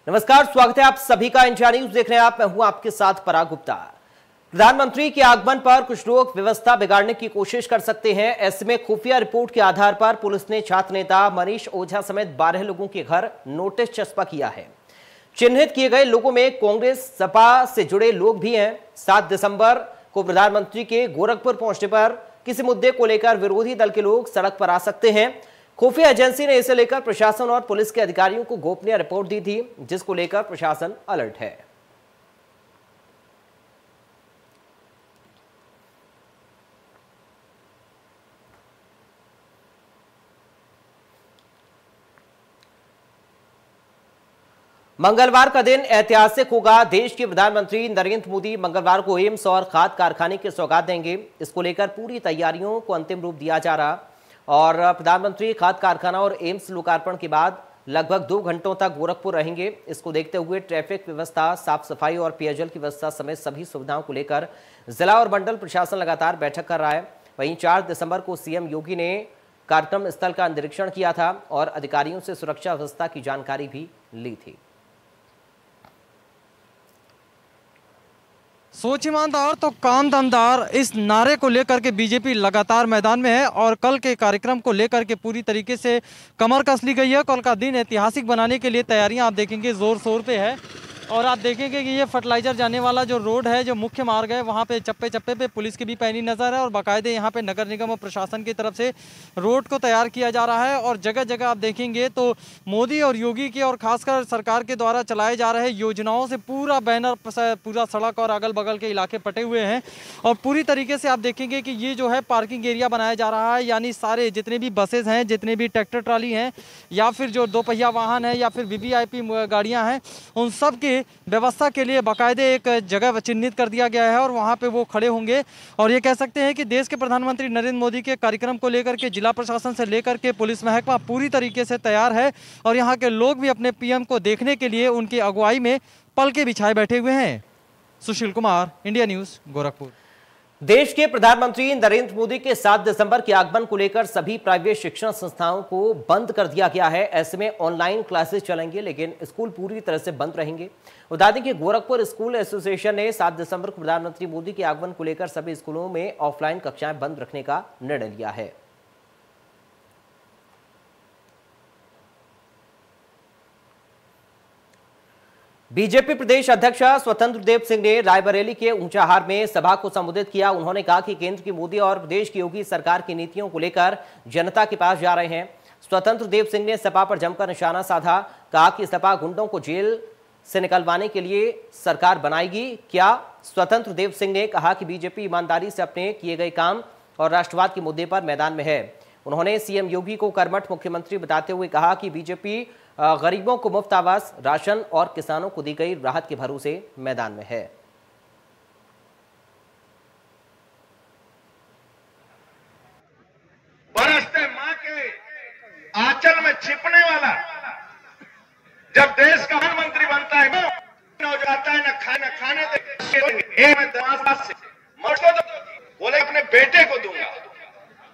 नमस्कार, स्वागत है आप सभी का इंडिया न्यूज देख रहे हैं आप। मैं हूं आपके साथ पराग गुप्ता। प्रधानमंत्री के आगमन पर कुछ लोग व्यवस्था बिगाड़ने की कोशिश कर सकते हैं। ऐसे में खुफिया रिपोर्ट के आधार पर पुलिस ने छात्र नेता मनीष ओझा समेत 12 लोगों के घर नोटिस चस्पा किया है। चिन्हित किए गए लोगों में कांग्रेस सपा से जुड़े लोग भी हैं। 7 दिसंबर को प्रधानमंत्री के गोरखपुर पहुंचने पर किसी मुद्दे को लेकर विरोधी दल के लोग सड़क पर आ सकते हैं। खुफिया एजेंसी ने इसे लेकर प्रशासन और पुलिस के अधिकारियों को गोपनीय रिपोर्ट दी थी, जिसको लेकर प्रशासन अलर्ट है। मंगलवार का दिन ऐतिहासिक होगा। देश के प्रधानमंत्री नरेंद्र मोदी मंगलवार को एम्स और खाद कारखाने की सौगात देंगे। इसको लेकर पूरी तैयारियों को अंतिम रूप दिया जा रहा और प्रधानमंत्री खाद कारखाना और एम्स लोकार्पण के बाद लगभग 2 घंटों तक गोरखपुर रहेंगे। इसको देखते हुए ट्रैफिक व्यवस्था, साफ सफाई और पेयजल की व्यवस्था समेत सभी सुविधाओं को लेकर जिला और मंडल प्रशासन लगातार बैठक कर रहा है। वहीं 4 दिसंबर को सीएम योगी ने कार्यक्रम स्थल का निरीक्षण किया था और अधिकारियों से सुरक्षा व्यवस्था की जानकारी भी ली थी। सोच ईमानदार तो काम दमदार, इस नारे को लेकर के बीजेपी लगातार मैदान में है और कल के कार्यक्रम को लेकर के पूरी तरीके से कमर कस ली गई है। कल का दिन ऐतिहासिक बनाने के लिए तैयारियां आप देखेंगे जोर शोर पे है और आप देखेंगे कि ये फर्टिलाइजर जाने वाला जो रोड है, जो मुख्य मार्ग है, वहाँ पे चप्पे चप्पे पे पुलिस की भी पैनी नज़र है और बाकायदे यहाँ पे नगर निगम और प्रशासन की तरफ से रोड को तैयार किया जा रहा है। और जगह जगह आप देखेंगे तो मोदी और योगी के और खासकर सरकार के द्वारा चलाए जा रहे योजनाओं से पूरा बैनर, पूरा सड़क और अगल बगल के इलाके पटे हुए हैं। और पूरी तरीके से आप देखेंगे कि ये जो है पार्किंग एरिया बनाया जा रहा है, यानी सारे जितने भी बसेज हैं, जितने भी ट्रैक्टर ट्राली हैं या फिर जो 2 पहिया वाहन है या फिर VVIP गाड़ियाँ हैं, उन सब की व्यवस्था के लिए बाकायदे एक जगह चिन्हित कर दिया गया है और वहां पे वो खड़े होंगे। और ये कह सकते हैं कि देश के प्रधानमंत्री नरेंद्र मोदी के कार्यक्रम को लेकर के जिला प्रशासन से लेकर के पुलिस महकमा पूरी तरीके से तैयार है और यहाँ के लोग भी अपने पीएम को देखने के लिए उनकी अगुवाई में पलके बिछाए बैठे हुए हैं। Sushil Kumar, India news, Gorakhpur. देश के प्रधानमंत्री नरेंद्र मोदी के 7 दिसंबर के आगमन को लेकर सभी प्राइवेट शिक्षण संस्थाओं को बंद कर दिया गया है। ऐसे में ऑनलाइन क्लासेस चलेंगे, लेकिन स्कूल पूरी तरह से बंद रहेंगे। बता दें कि गोरखपुर स्कूल एसोसिएशन ने 7 दिसंबर को प्रधानमंत्री मोदी के आगमन को लेकर सभी स्कूलों में ऑफलाइन कक्षाएं बंद रखने का निर्णय लिया है। बीजेपी प्रदेश अध्यक्ष स्वतंत्र देव सिंह ने रायबरेली के ऊंचाहार में सभा को संबोधित किया। उन्होंने कहा कि केंद्र की मोदी और प्रदेश की योगी सरकार की नीतियों को लेकर जनता के पास जा रहे हैं। स्वतंत्र देव सिंह ने सपा पर जमकर निशाना साधा। कहा कि सपा गुंडों को जेल से निकलवाने के लिए सरकार बनाएगी क्या? स्वतंत्र देव सिंह ने कहा कि बीजेपी ईमानदारी से अपने किए गए काम और राष्ट्रवाद के मुद्दे पर मैदान में है। उन्होंने सीएम योगी को कर्मठ मुख्यमंत्री बताते हुए कहा कि बीजेपी गरीबों को मुफ्त आवास, राशन और किसानों को दी गई राहत के भरोसे मैदान में है। बरसते मां के आंचल में छिपने वाला जब देश का प्रधानमंत्री बनता है न जाता है, न खाने से बोले अपने बेटे को दूंगा।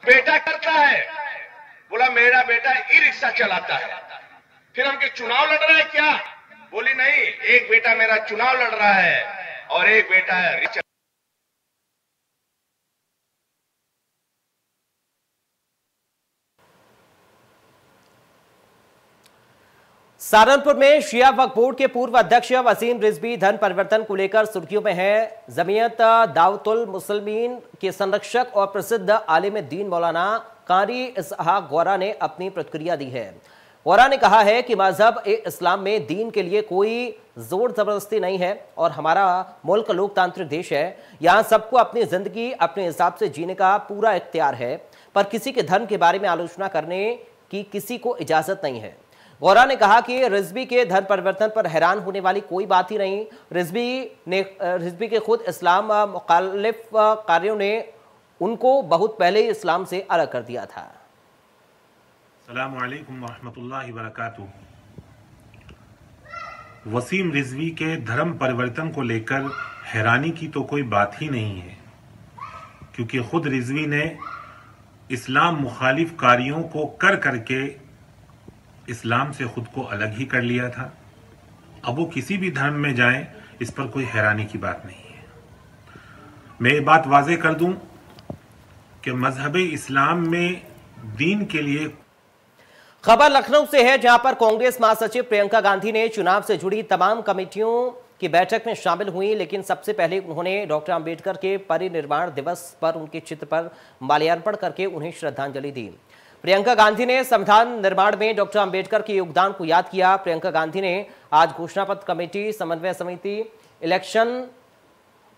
बेटा करता है, बोला मेरा बेटा ई रिक्शा चलाता है। फिर हम चुनाव लड़ रहा है क्या? बोली नहीं, एक बेटा मेरा चुनाव लड़ रहा है और एक बेटा है। सहारनपुर में शिया वक्फ बोर्ड के पूर्व अध्यक्ष वसीम रिजवी धन परिवर्तन को लेकर सुर्खियों में है। जमीयत दावतुल मुसलमीन के संरक्षक और प्रसिद्ध आलिम दीन मौलाना कारी इसहाक गौरा ने अपनी प्रतिक्रिया दी है। गौरा ने कहा है कि मजहब इस्लाम में दीन के लिए कोई जोर जबरदस्ती नहीं है और हमारा मुल्क लोकतांत्रिक देश है। यहाँ सबको अपनी जिंदगी अपने हिसाब से जीने का पूरा इख्तियार है, पर किसी के धर्म के बारे में आलोचना करने की किसी को इजाजत नहीं है। गौरा ने कहा कि रिजवी के धर्म परिवर्तन पर हैरान होने वाली कोई बात ही नहीं। रिजवी के खुद इस्लाम मुखालिफ कार्यों ने उनको बहुत पहले इस्लाम से अलग कर दिया था। अस्सलामु अलैकुम वरहमतुल्लाहि वबरकातुहू। वसीम रिजवी के धर्म परिवर्तन को लेकर हैरानी की तो कोई बात ही नहीं है, क्योंकि खुद रिजवी ने इस्लाम मुखालिफ कार्यों को कर करके इस्लाम से खुद को अलग ही कर लिया था। अब वो किसी भी धर्म में जाएं, इस पर कोई हैरानी की बात नहीं है। मैं ये बात वाज़ेह कर दूं कि मजहब इस्लाम में दीन के लिए। खबर लखनऊ से है, जहां पर कांग्रेस महासचिव प्रियंका गांधी ने चुनाव से जुड़ी तमाम कमेटियों की बैठक में शामिल हुई, लेकिन सबसे पहले उन्होंने डॉक्टर अंबेडकर के परिनिर्वाण दिवस पर उनके चित्र पर माल्यार्पण करके उन्हें श्रद्धांजलि दी। प्रियंका गांधी ने संविधान निर्माण में डॉक्टर अंबेडकर के योगदान को याद किया। प्रियंका गांधी ने आज घोषणा पत्र कमेटी, समन्वय समिति, इलेक्शन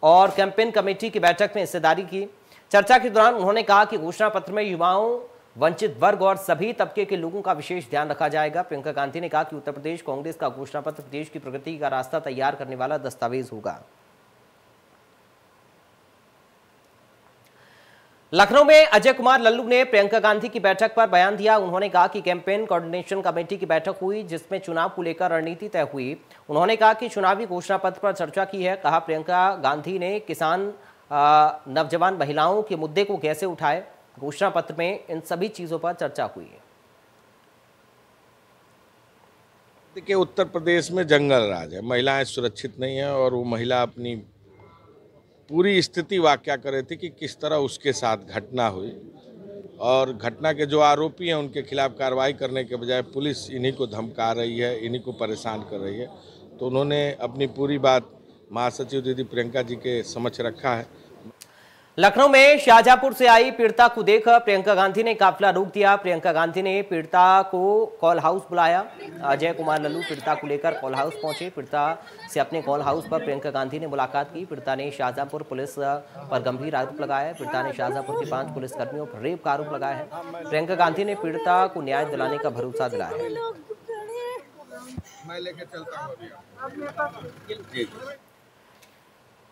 और कैंपेन कमेटी की बैठक में हिस्सेदारी की। चर्चा के दौरान उन्होंने कहा कि घोषणा पत्र में युवाओं, वंचित वर्ग और सभी तबके के लोगों का विशेष ध्यान रखा जाएगा। प्रियंका गांधी ने कहा कि उत्तर प्रदेश कांग्रेस का घोषणा पत्र देश की प्रगति का रास्ता तैयार करने वाला दस्तावेज होगा। लखनऊ में अजय कुमार लल्लू ने प्रियंका गांधी की बैठक पर बयान दिया। उन्होंने कहा कि कैंपेन कोऑर्डिनेशन कमेटी की बैठक हुई, जिसमें चुनाव को लेकर रणनीति तय हुई। उन्होंने कहा कि चुनावी घोषणा पत्र पर चर्चा की है। कहा प्रियंका गांधी ने किसान, नौजवान, महिलाओं के मुद्दे को कैसे उठाए। घोषणा पत्र में इन सभी चीजों पर चर्चा हुई है। देखिए, उत्तर प्रदेश में जंगल राज है, महिलाएं सुरक्षित नहीं है और वो महिला अपनी पूरी स्थिति वाक़या कर रही थी कि किस तरह उसके साथ घटना हुई और घटना के जो आरोपी हैं उनके खिलाफ कार्रवाई करने के बजाय पुलिस इन्हीं को धमका रही है, इन्हीं को परेशान कर रही है। तो उन्होंने अपनी पूरी बात महासचिव दीदी प्रियंका जी के समक्ष रखा है। लखनऊ में शाहजहांपुर से आई पीड़िता को देख प्रियंका गांधी ने काफिला रोक दिया। प्रियंका गांधी ने पीड़िता को कॉल हाउस बुलाया। अजय कुमार लल्लू पीड़िता को लेकर कॉल हाउस पहुंचे। पीड़िता से अपने कॉल हाउस पर प्रियंका गांधी ने मुलाकात की। पीड़िता ने शाहजहांपुर पुलिस पर गंभीर आरोप लगाया है। पीड़िता ने शाहजहांपुर के 5 पुलिसकर्मियों पर रेप का आरोप लगाया है। प्रियंका गांधी ने पीड़िता को न्याय दिलाने का भरोसा दिलाया है।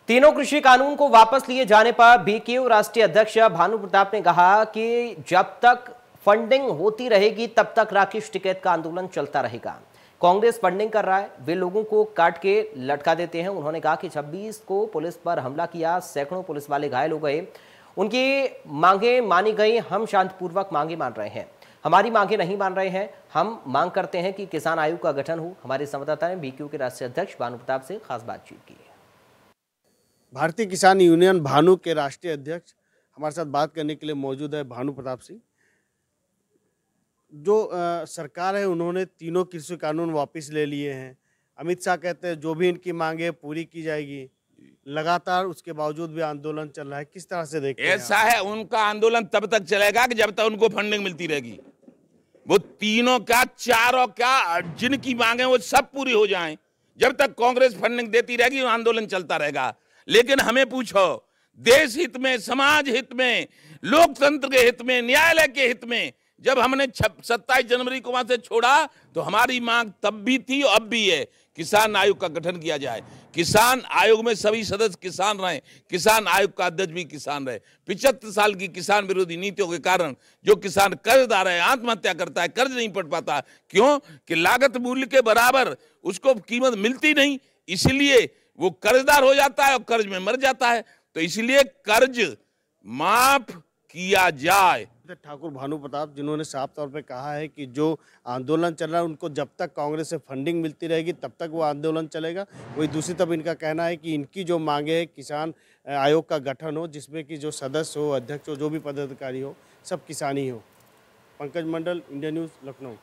तीनों कृषि कानून को वापस लिए जाने पर बीकेयू राष्ट्रीय अध्यक्ष भानु प्रताप ने कहा कि जब तक फंडिंग होती रहेगी तब तक राकेश टिकैत का आंदोलन चलता रहेगा। कांग्रेस फंडिंग कर रहा है, वे लोगों को काट के लटका देते हैं। उन्होंने कहा कि 26 को पुलिस पर हमला किया, सैकड़ों पुलिस वाले घायल हो गए, उनकी मांगे मानी गई। हम शांतिपूर्वक मांगे मान रहे हैं, हमारी मांगे नहीं मान रहे हैं। हम मांग करते हैं कि किसान आयोग का गठन हो। हमारे संवाददाता ने बीकेयू के राष्ट्रीय अध्यक्ष भानु प्रताप से खास बातचीत की। भारतीय किसान यूनियन भानु के राष्ट्रीय अध्यक्ष हमारे साथ बात करने के लिए मौजूद है भानु प्रताप सिंह। जो सरकार है उन्होंने तीनों कृषि कानून वापस ले लिए हैं। अमित शाह कहते हैं जो भी इनकी मांगे पूरी की जाएगी। लगातार उसके बावजूद भी आंदोलन चल रहा है, किस तरह से देखते हैं? ऐसा है, उनका आंदोलन तब तक चलेगा कि जब तक उनको फंडिंग मिलती रहेगी। वो तीनों क्या, चारों क्या, जिनकी मांगे वो सब पूरी हो जाएं, जब तक कांग्रेस फंडिंग देती रहेगी आंदोलन चलता रहेगा। लेकिन हमें पूछो, देश हित में, समाज हित में, लोकतंत्र के हित में, न्यायालय के हित में, जब हमने 27 जनवरी को वहां से छोड़ा तो हमारी मांग तब भी थी और अब भी है, किसान आयोग का गठन किया जाए। किसान आयोग में सभी सदस्य किसान रहे, किसान आयोग का अध्यक्ष भी किसान रहे। 75 साल की किसान विरोधी नीतियों के कारण जो किसान कर्जदार है, आत्महत्या करता है, कर्ज नहीं पड़ पाता। क्यों? कि लागत मूल्य के बराबर उसको कीमत मिलती नहीं, इसलिए वो कर्जदार हो जाता है और कर्ज में मर जाता है। तो इसलिए कर्ज माफ किया जाए। ठाकुर भानु प्रताप, जिन्होंने साफ तौर पे कहा है कि जो आंदोलन चल रहा है उनको जब तक कांग्रेस से फंडिंग मिलती रहेगी तब तक वो आंदोलन चलेगा। वही दूसरी तरफ इनका कहना है कि इनकी जो मांगे है किसान आयोग का गठन हो, जिसमें कि जो सदस्य हो, अध्यक्ष हो, जो भी पदाधिकारी हो, सब किसान ही हो। पंकज मंडल, इंडिया न्यूज, लखनऊ।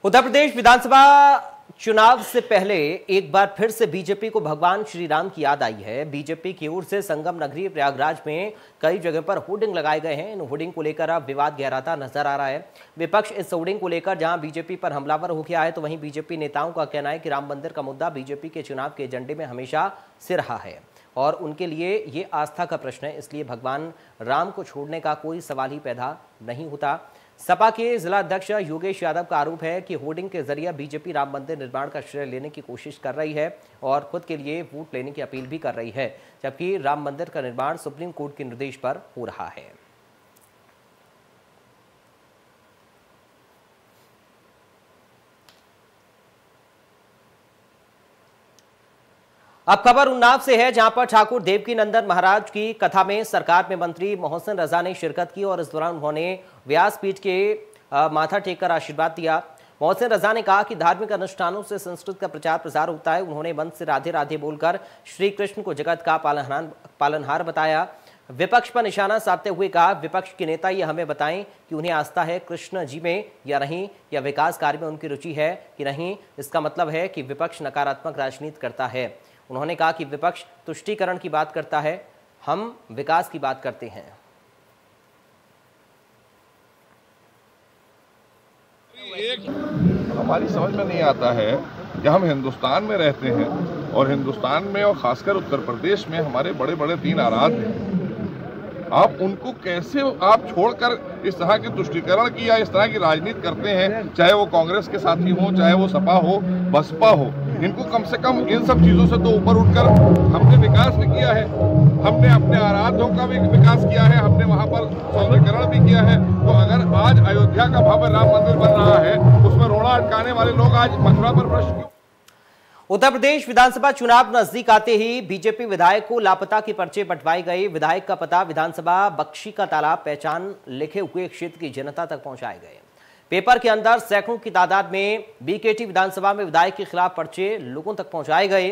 उत्तर प्रदेश विधानसभा चुनाव से पहले एक बार फिर से बीजेपी को भगवान श्री राम की याद आई है। बीजेपी की ओर से संगम नगरी प्रयागराज में कई जगह पर होर्डिंग लगाए गए हैं। इन होर्डिंग को लेकर अब विवाद गहराता नजर आ रहा है। विपक्ष इस होर्डिंग को लेकर जहां बीजेपी पर हमलावर हो गया है, तो वहीं बीजेपी नेताओं का कहना है कि राम मंदिर का मुद्दा बीजेपी के चुनाव के एजेंडे में हमेशा से रहा है और उनके लिए ये आस्था का प्रश्न है, इसलिए भगवान राम को छोड़ने का कोई सवाल ही पैदा नहीं होता। सपा के जिला अध्यक्ष योगेश यादव का आरोप है कि होर्डिंग के जरिए बीजेपी राम मंदिर निर्माण का श्रेय लेने की कोशिश कर रही है और खुद के लिए वोट लेने की अपील भी कर रही है, जबकि राम मंदिर का निर्माण सुप्रीम कोर्ट के निर्देश पर हो रहा है। अब खबर उन्नाव से है, जहां पर ठाकुर देवकी नंदन महाराज की कथा में सरकार में मंत्री मोहसिन रजा ने शिरकत की और इस दौरान उन्होंने व्यासपीठ के माथा टेककर आशीर्वाद दिया। मोहसिन रजा ने कहा कि धार्मिक अनुष्ठानों से संस्कृत का प्रचार प्रसार होता है। उन्होंने मंच से राधे राधे बोलकर श्री कृष्ण को जगत का पालनहार बताया। विपक्ष पर निशाना साधते हुए कहा, विपक्ष के नेता ये हमें बताएं कि उन्हें आस्था है कृष्ण जी में या नहीं, या विकास कार्य में उनकी रुचि है कि नहीं। इसका मतलब है कि विपक्ष नकारात्मक राजनीति करता है। उन्होंने कहा कि विपक्ष तुष्टीकरण की बात करता है, हम विकास की बात करते हैं। हमारी समझ में नहीं आता है कि हम हिंदुस्तान में रहते हैं और हिंदुस्तान में और खासकर उत्तर प्रदेश में हमारे बड़े बड़े 3 आराध्य हैं। आप उनको कैसे आप छोड़कर इस तरह की तुष्टीकरण की या इस तरह की राजनीति करते हैं, चाहे वो कांग्रेस के साथी हो, चाहे वो सपा हो, बसपा हो। इनको कम से कम इन सब चीज़ों से तो ऊपर उठकर हमने विकास भी किया है, हमने अपने आराध्यों का भी विकास किया है, हमने वहाँ पर सौंदर्यीकरण भी किया है। तो अगर आज अयोध्या का भव्य राम मंदिर बन रहा है, उसमें रोड़ा अटकाने वाले लोग आज मथुरा पर प्रश्न क्यों? उत्तर प्रदेश विधानसभा चुनाव नजदीक आते ही बीजेपी विधायक को लापता के पर्चे बंटवाए गए। विधायक का पता विधानसभा बख्शी का तालाब पहचान लिखे हुए क्षेत्र की जनता तक पहुंचाए गए। पेपर के अंदर सैकड़ों की तादाद में बीकेटी विधानसभा में विधायक के खिलाफ पर्चे लोगों तक पहुंचाए गए।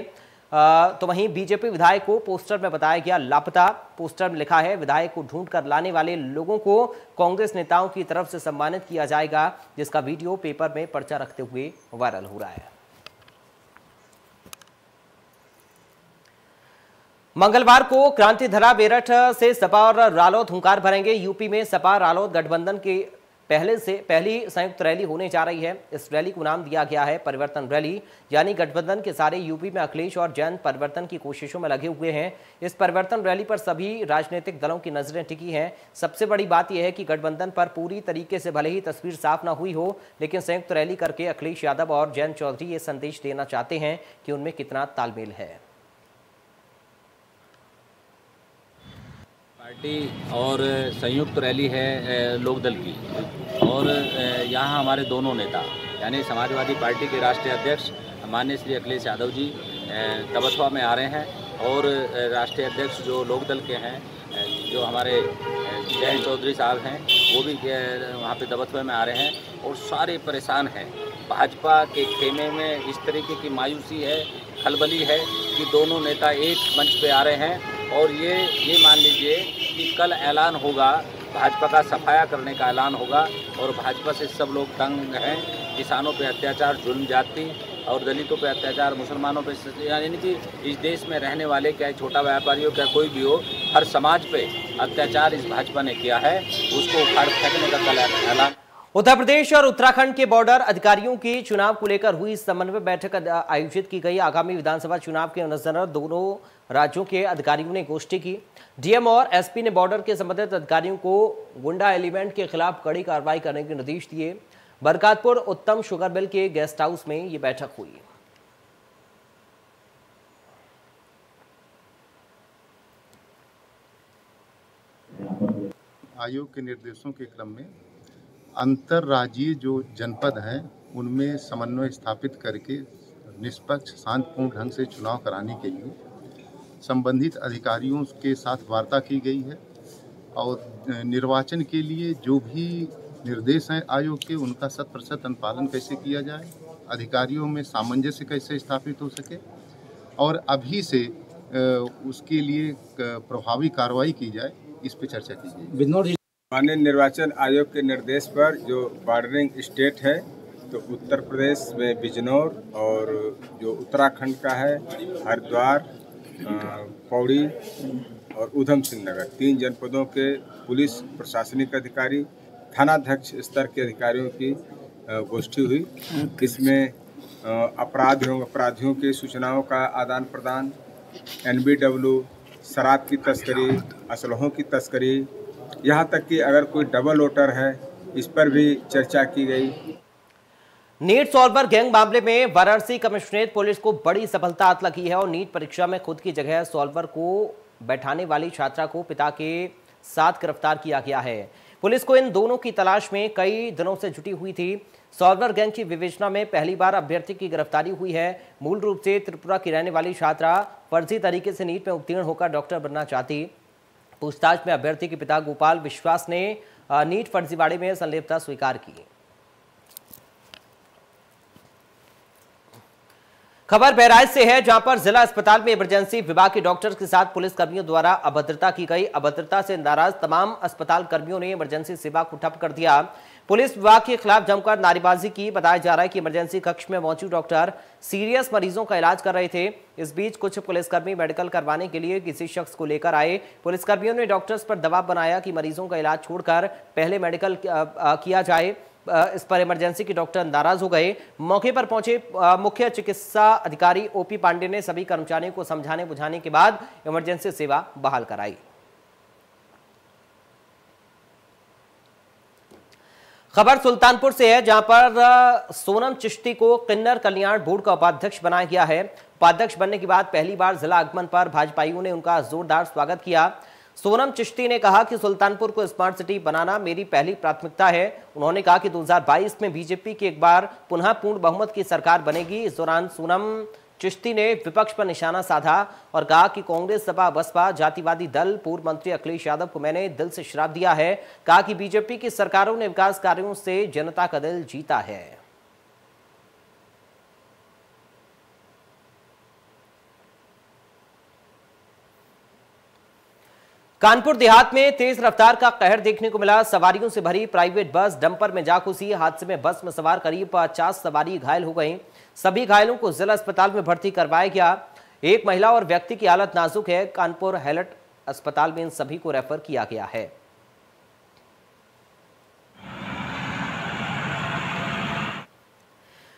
तो वहीं बीजेपी विधायक को पोस्टर में बताया गया लापता। पोस्टर में लिखा है, विधायक को ढूंढ कर लाने वाले लोगों को कांग्रेस नेताओं की तरफ से सम्मानित किया जाएगा, जिसका वीडियो पेपर में पर्चा रखते हुए वायरल हो रहा है। मंगलवार को क्रांतिधरा बेरठ से सपा और रालोद हुंकार भरेंगे। यूपी में सपा रालोद गठबंधन के पहली संयुक्त रैली होने जा रही है। इस रैली को नाम दिया गया है परिवर्तन रैली, यानी गठबंधन के सारे यूपी में अखिलेश और जैन परिवर्तन की कोशिशों में लगे हुए हैं। इस परिवर्तन रैली पर सभी राजनीतिक दलों की नजरें टिकी हैं। सबसे बड़ी बात यह है कि गठबंधन पर पूरी तरीके से भले ही तस्वीर साफ ना हुई हो, लेकिन संयुक्त रैली करके अखिलेश यादव और जैन चौधरी ये संदेश देना चाहते हैं कि उनमें कितना तालमेल है। पार्टी और संयुक्त रैली है लोकदल की, और यहाँ हमारे दोनों नेता यानी समाजवादी पार्टी के राष्ट्रीय अध्यक्ष माननीय श्री अखिलेश यादव जी दबथवा में आ रहे हैं, और राष्ट्रीय अध्यक्ष जो लोकदल के हैं जो हमारे जैन चौधरी साहब हैं वो भी वहाँ पे दबथवा में आ रहे हैं, और सारे परेशान हैं। भाजपा के खेमे में इस तरीके की मायूसी है, खलबली है कि दोनों नेता एक मंच पे आ रहे हैं। और ये मान लीजिए कि कल ऐलान होगा, भाजपा का सफाया करने का ऐलान होगा, और भाजपा से सब लोग तंग हैं। किसानों पे अत्याचार, जुल्म जाति और दलितों पे अत्याचार, मुसलमानों पे, यानी कि इस देश में रहने वाले क्या छोटा व्यापारी हो क्या कोई भी हो, हर समाज पे अत्याचार इस भाजपा ने किया है, उसको उखाड़ फेंकने का कल ऐलान। उत्तर प्रदेश और उत्तराखंड के बॉर्डर अधिकारियों की चुनाव को लेकर हुई समन्वय बैठक आयोजित की गई। आगामी विधानसभा चुनाव के मद्देनजर दोनों राज्यों के अधिकारियों ने गोष्ठी की। डीएम और एसपी ने बॉर्डर के संबंधित अधिकारियों को गुंडा एलिमेंट के खिलाफ कड़ी कार्रवाई करने के निर्देश दिए। बरकातपुर उत्तम शुगर मिल के गेस्ट हाउस में ये बैठक हुई। आयोग के निर्देशों के क्रम में अंतर्राज्यीय जो जनपद हैं उनमें समन्वय स्थापित करके निष्पक्ष शांतिपूर्ण ढंग से चुनाव कराने के लिए संबंधित अधिकारियों के साथ वार्ता की गई है, और निर्वाचन के लिए जो भी निर्देश हैं आयोग के उनका 100% अनुपालन कैसे किया जाए, अधिकारियों में सामंजस्य कैसे स्थापित हो सके, और अभी से उसके लिए प्रभावी कार्रवाई की जाए, इस पर चर्चा की गई। माननीय निर्वाचन आयोग के निर्देश पर जो बॉर्डरिंग स्टेट है, तो उत्तर प्रदेश में बिजनौर, और जो उत्तराखंड का है हरिद्वार, पौड़ी और उधम सिंह नगर, 3 जनपदों के पुलिस प्रशासनिक अधिकारी, थानाध्यक्ष स्तर के अधिकारियों की गोष्ठी हुई। इसमें अपराध एवं अपराधियों की सूचनाओं का आदान प्रदान, NBW, शराब की तस्करी, असलहों की तस्करी, यहाँ तक कि अगर कोई डबल वोटर है इस पर भी चर्चा की गई। नीट सॉल्वर गैंग मामले में वाराणसी कमिश्नरेट पुलिस को बड़ी सफलता हाथ लगी है, और नीट परीक्षा में खुद की जगह सॉल्वर को बैठाने वाली छात्रा को पिता के साथ गिरफ्तार किया गया है। पुलिस को इन दोनों की तलाश में कई दिनों से जुटी हुई थी। सॉल्वर गैंग की विवेचना में पहली बार अभ्यर्थी की गिरफ्तारी हुई है। मूल रूप से त्रिपुरा की रहने वाली छात्रा फर्जी तरीके से नीट में उत्तीर्ण होकर डॉक्टर बनना चाहती। पूछताछ में अभ्यर्थी के पिता गोपाल विश्वास ने नीट फर्जीवाड़े में संलिप्तता स्वीकार की। खबर बहराइच से है, जहां पर जिला अस्पताल में इमरजेंसी विभाग के डॉक्टर्स के साथ पुलिस कर्मियों द्वारा अभद्रता की गई। अभद्रता से नाराज तमाम अस्पताल कर्मियों ने इमरजेंसी सेवा को ठप कर दिया। पुलिस विभाग के खिलाफ जमकर नारेबाजी की। बताया जा रहा है कि इमरजेंसी कक्ष में मौजूद डॉक्टर सीरियस मरीजों का इलाज कर रहे थे। इस बीच कुछ पुलिसकर्मी मेडिकल करवाने के लिए किसी शख्स को लेकर आए। पुलिसकर्मियों ने डॉक्टर्स पर दबाव बनाया कि मरीजों का इलाज छोड़कर पहले मेडिकल किया जाए। इस पर इमरजेंसी के डॉक्टर नाराज हो गए। मौके पर पहुंचे मुख्य चिकित्सा अधिकारी ओपी पांडे ने सभी कर्मचारियों को समझाने बुझाने के बाद इमरजेंसी सेवा बहाल कराई। खबर सुल्तानपुर से है, जहां पर सोनम चिश्ती को किन्नर कल्याण बोर्ड का उपाध्यक्ष बनाया गया है। उपाध्यक्ष बनने के बाद पहली बार जिला आगमन पर भाजपाइयों ने उनका जोरदार स्वागत किया। सोनम चिश्ती ने कहा कि सुल्तानपुर को स्मार्ट सिटी बनाना मेरी पहली प्राथमिकता है। उन्होंने कहा कि 2022 में बीजेपी की एक बार पुनः पूर्ण बहुमत की सरकार बनेगी। इस दौरान सोनम चिश्ती ने विपक्ष पर निशाना साधा और कहा कि कांग्रेस, सपा, बसपा, जातिवादी दल, पूर्व मंत्री अखिलेश यादव को मैंने दिल से श्राप दिया है। कहा कि बीजेपी की सरकारों ने विकास कार्यों से जनता का दिल जीता है। कानपुर देहात में तेज रफ्तार का कहर देखने को मिला। सवारियों से भरी प्राइवेट बस डंपर में जा घुसी। हादसे में बस में सवार करीब 50 सवारी घायल हो गई। सभी घायलों को जिला अस्पताल में भर्ती करवाया गया। एक महिला और व्यक्ति की हालत नाजुक है। कानपुर हैलट अस्पताल में इन सभी को रेफर किया गया है।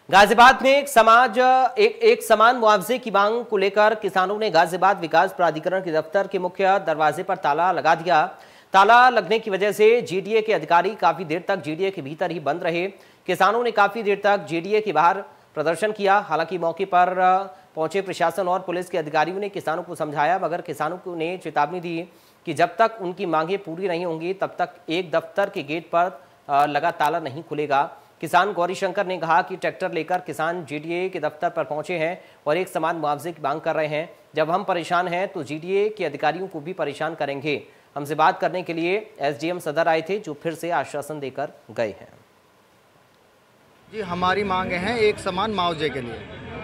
गाजियाबाद में एक समान मुआवजे की मांग को लेकर किसानों ने गाजियाबाद विकास प्राधिकरण के दफ्तर के मुख्य दरवाजे पर ताला लगा दिया। ताला लगने की वजह से जीडीए के अधिकारी काफी देर तक जीडीए के भीतर ही बंद रहे। किसानों ने काफी देर तक जीडीए के बाहर प्रदर्शन किया। हालांकि मौके पर पहुंचे प्रशासन और पुलिस के अधिकारियों ने किसानों को समझाया, मगर किसानों ने चेतावनी दी कि जब तक उनकी मांगें पूरी नहीं होंगी तब तक एक दफ्तर के गेट पर लगा ताला नहीं खुलेगा। किसान गौरीशंकर ने कहा कि ट्रैक्टर लेकर किसान जीडीए के दफ्तर पर पहुंचे हैं और एक समान मुआवजे की मांग कर रहे हैं। जब हम परेशान हैं तो जीडीए के अधिकारियों को भी परेशान करेंगे। हमसे बात करने के लिए एसडीएम सदर आए थे, जो फिर से आश्वासन देकर गए हैं। जी, हमारी मांगे हैं एक समान मुआवजे के लिए।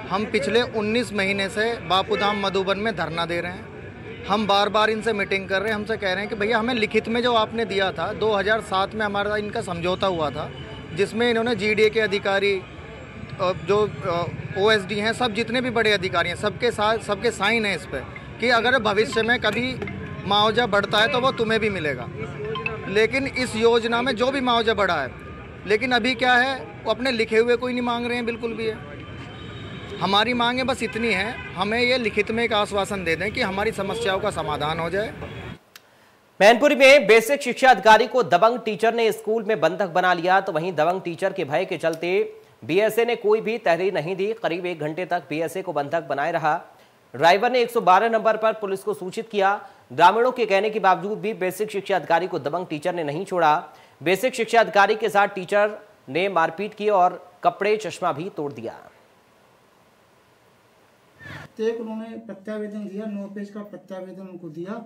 हम पिछले 19 महीने से बापूधाम मधुबन में धरना दे रहे हैं। हम बार बार इनसे मीटिंग कर रहे हैं। हमसे कह रहे हैं कि भैया हमें लिखित में जो आपने दिया था, 2007 में हमारा इनका समझौता हुआ था, जिसमें इन्होंने जीडीए के अधिकारी, जो ओएसडी हैं, सब जितने भी बड़े अधिकारी हैं, सबके साथ सबके साइन हैं इस पर कि अगर भविष्य में कभी मुआवजा बढ़ता है तो वो तुम्हें भी मिलेगा। लेकिन इस योजना में जो भी मुआवजा बढ़ा है, लेकिन अभी क्या है, वो अपने लिखे हुए कोई नहीं मांग रहे हैं, बिल्कुल भी है। हमारी मांगे बस इतनी है, हमें ये लिखित में एक आश्वासन दे दें कि हमारी समस्याओं का समाधान हो जाए। मैनपुरी में बेसिक शिक्षा अधिकारी को दबंग टीचर ने स्कूल में बंधक बना लिया, तो वहीं दबंग टीचर के भय के चलते बीएसए ने कोई भी तहरीर नहीं दी। करीब 1 घंटे तक बीएसए को बंधक बनाए रहा। ड्राइवर ने 112 नंबर पर पुलिस को सूचित किया। ग्रामीणों के कहने के बावजूद भी बेसिक शिक्षा अधिकारी को दबंग टीचर ने नहीं छोड़ा। बेसिक शिक्षा अधिकारी के साथ टीचर ने मारपीट की और कपड़े चश्मा भी तोड़ दिया। उन्होंने प्रत्यावेदन दिया, 9 पेज का प्रत्यावेदन उनको दिया।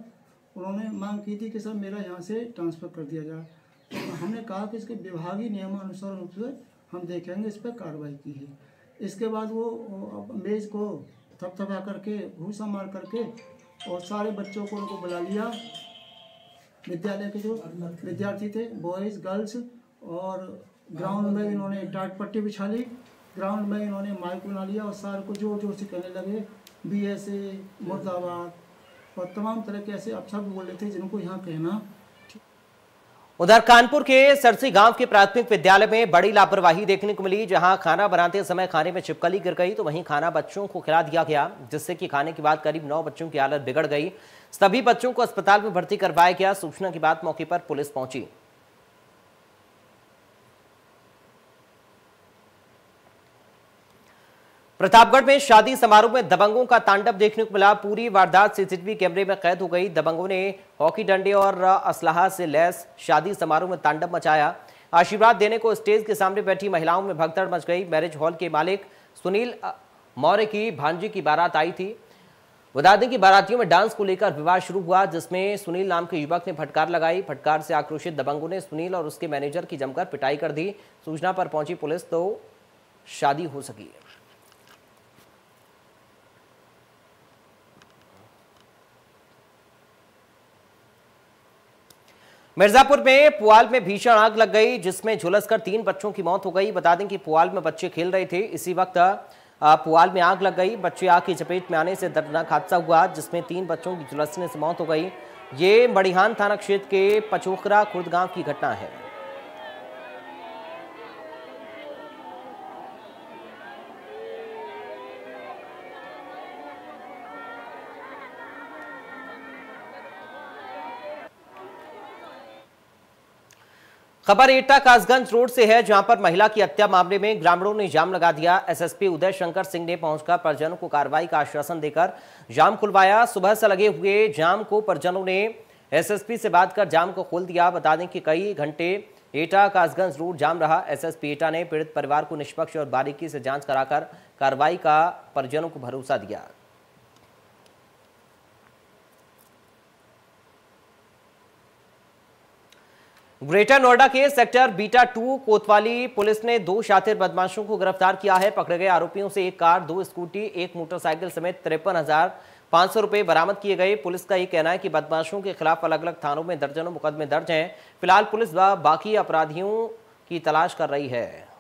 उन्होंने मांग की थी कि सर मेरा यहाँ से ट्रांसफ़र कर दिया जाए। तो हमने कहा कि इसके विभागीय नियमानुसार रूप से हम देखेंगे, इस पर कार्रवाई की है। इसके बाद वो मेज को थपथपा करके, घूसा मार करके और सारे बच्चों को उनको बुला लिया। विद्यालय के जो विद्यार्थी थे, बॉयज़ गर्ल्स, और ग्राउंड में इन्होंने टाट पट्टी बिछा ली। ग्राउंड में इन्होंने माइक बना लिया और सारे को जोर जोर से कहने लगे बीएसए मुर्दाबाद और तमाम तरह के ऐसे अपशब्द बोल रहे थे जिनको यहाँ कहना। उधर कानपुर के सरसी गांव के प्राथमिक विद्यालय में बड़ी लापरवाही देखने को मिली, जहां खाना बनाते समय खाने में छिपकली गिर गई, तो वहीं खाना बच्चों को खिला दिया गया, जिससे कि खाने के बाद करीब 9 बच्चों की हालत बिगड़ गई। सभी बच्चों को अस्पताल में भर्ती करवाया गया। सूचना के बाद मौके पर पुलिस पहुंची। प्रतापगढ़ में शादी समारोह में दबंगों का तांडव देखने को मिला। पूरी वारदात सीसीटीवी कैमरे में कैद हो गई। दबंगों ने हॉकी डंडे और असलाहा से लैस शादी समारोह में तांडव मचाया। आशीर्वाद देने को स्टेज के सामने बैठी महिलाओं में भगदड़ मच गई। मैरिज हॉल के मालिक सुनील मौर्य की भांजी की बारात आई थी। बता दें कि बारातियों में डांस को लेकर विवाद शुरू हुआ, जिसमें सुनील नाम के युवक ने फटकार लगाई। फटकार से आक्रोशित दबंगों ने सुनील और उसके मैनेजर की जमकर पिटाई कर दी। सूचना पर पहुंची पुलिस तो शादी हो सकी। मिर्जापुर में पुआल में भीषण आग लग गई, जिसमें झुलसकर 3 बच्चों की मौत हो गई। बता दें कि पुआल में बच्चे खेल रहे थे, इसी वक्त पुआल में आग लग गई। बच्चे आग की चपेट में आने से दर्दनाक हादसा हुआ, जिसमें 3 बच्चों की झुलसने से मौत हो गई। ये मड़िहान थाना क्षेत्र के पचोखरा खुर्द गांव की घटना है। खबर एटा कासगंज रोड से है, जहां पर महिला की हत्या मामले में ग्रामीणों ने जाम लगा दिया। एसएसपी उदय शंकर सिंह ने पहुंचकर परिजनों को कार्रवाई का आश्वासन देकर जाम खुलवाया। सुबह से लगे हुए जाम को परिजनों ने एसएसपी से बात कर जाम को खोल दिया। बता दें कि कई घंटे एटा कासगंज रोड जाम रहा। एसएसपी एटा ने पीड़ित परिवार को निष्पक्ष और बारीकी से जांच कराकर कार्रवाई का परिजनों को भरोसा दिया। ग्रेटर नोएडा के सेक्टर बीटा 2 कोतवाली पुलिस ने 2 शातिर बदमाशों को गिरफ्तार किया है। पकड़े गए आरोपियों से 1 कार, 2 स्कूटी, 1 मोटरसाइकिल समेत 53,500 रुपए बरामद किए गए। पुलिस का यह कहना है कि बदमाशों के खिलाफ अलग अलग थानों में दर्जनों मुकदमे दर्ज हैं। फिलहाल पुलिस बाकी अपराधियों की तलाश कर रही है।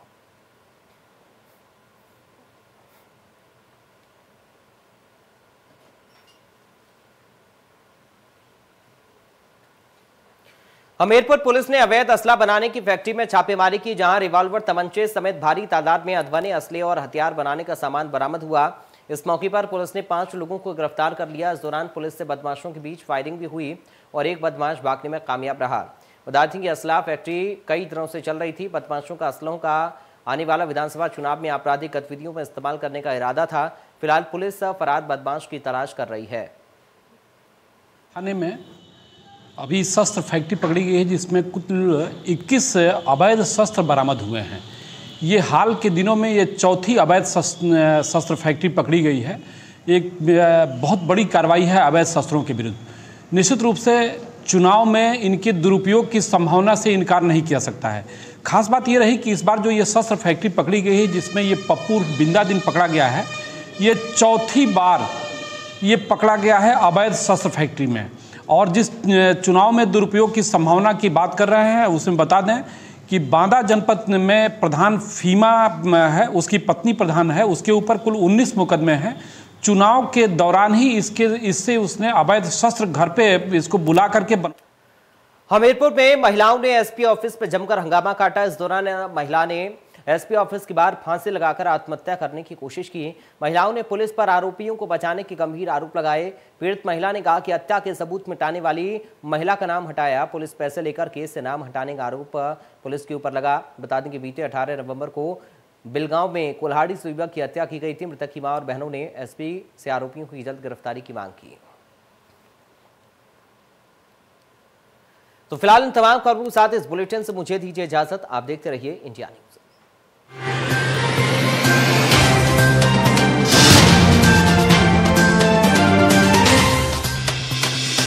हमीरपुर पुलिस ने अवैध असला बनाने की फैक्ट्री में छापेमारी की, जहां रिवॉल्वर, तमंचे समेत भारी तादाद में अधवने असले और हथियार बनाने का सामान बरामद हुआ। इस मौके पर पुलिस ने 5 लोगों को गिरफ्तार कर लिया। इस दौरान पुलिस से बदमाशों के बीच फायरिंग भी हुई और एक बदमाश भागने में कामयाब रहा। बता दें कि असला फैक्ट्री कई दिनों से चल रही थी। बदमाशों का असलों का आने वाला विधानसभा चुनाव में आपराधिक गतिविधियों में इस्तेमाल करने का इरादा था। फिलहाल पुलिस फरार बदमाश की तलाश कर रही है। थाने में अभी शस्त्र फैक्ट्री पकड़ी गई है, जिसमें कुल 21 अवैध शस्त्र बरामद हुए हैं। ये हाल के दिनों में ये चौथी अवैध शस्त्र फैक्ट्री पकड़ी गई है। एक बहुत बड़ी कार्रवाई है अवैध शस्त्रों के विरुद्ध। निश्चित रूप से चुनाव में इनके दुरुपयोग की संभावना से इनकार नहीं किया सकता है। खास बात ये रही कि इस बार जो ये शस्त्र फैक्ट्री पकड़ी गई है, जिसमें ये पप्पू बिंदा दिन पकड़ा गया है, ये चौथी बार ये पकड़ा गया है अवैध शस्त्र फैक्ट्री में। और जिस चुनाव में दुरुपयोग की संभावना की बात कर रहे हैं, उसमें बता दें कि बांदा जनपद में प्रधान फीमा है, उसकी पत्नी प्रधान है, उसके ऊपर कुल 19 मुकदमे हैं। चुनाव के दौरान ही इससे उसने अवैध शस्त्र घर पे इसको बुला करके हमीरपुर में महिलाओं ने एसपी ऑफिस पर जमकर हंगामा काटा। इस दौरान महिला ने एसपी ऑफिस के बाहर फांसी लगाकर आत्महत्या करने की कोशिश की। महिलाओं ने पुलिस पर आरोपियों को बचाने के गंभीर आरोप लगाए। पीड़ित महिला ने कहा कि हत्या के सबूत मिटाने वाली महिला का नाम हटाया। पुलिस पैसे लेकर केस से नाम हटाने का आरोप पुलिस के ऊपर लगा। बता दें कि बीते 18 नवंबर को बिलगांव में कुल्हाड़ी से युवक की हत्या की गई थी। मृतक की मां और बहनों ने एसपी से आरोपियों की जल्द गिरफ्तारी की मांग की। तो फिलहाल इन तमाम खबरों के साथ इस बुलेटिन से मुझे दीजिए इजाजत। आप देखते रहिए इंडिया न्यूज।